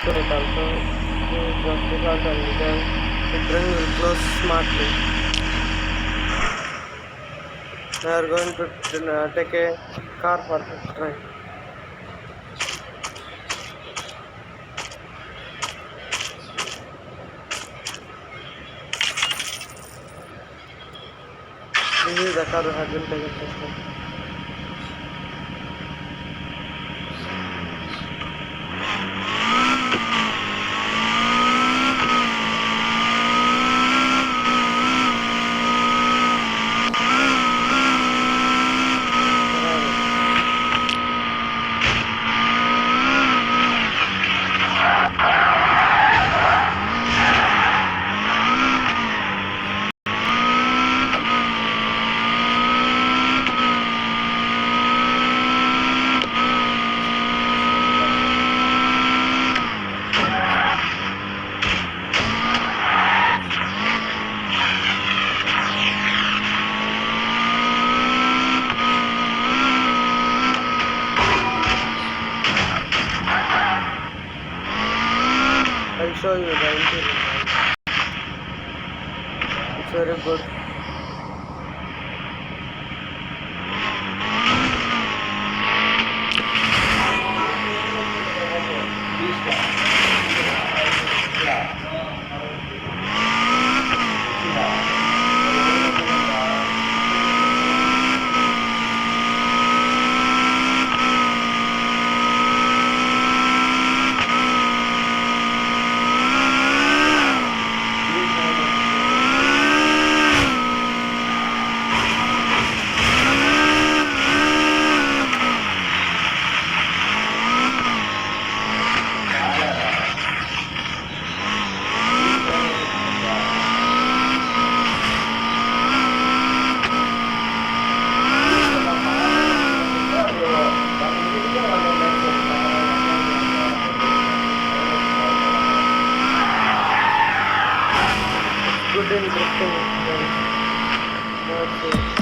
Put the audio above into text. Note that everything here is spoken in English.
accurate also. Just because and then the train will close smartly. We are going to take a car for the train. This is the car we have been taken to. I'll show you the interior. It's very good. Good in drifting. That's it.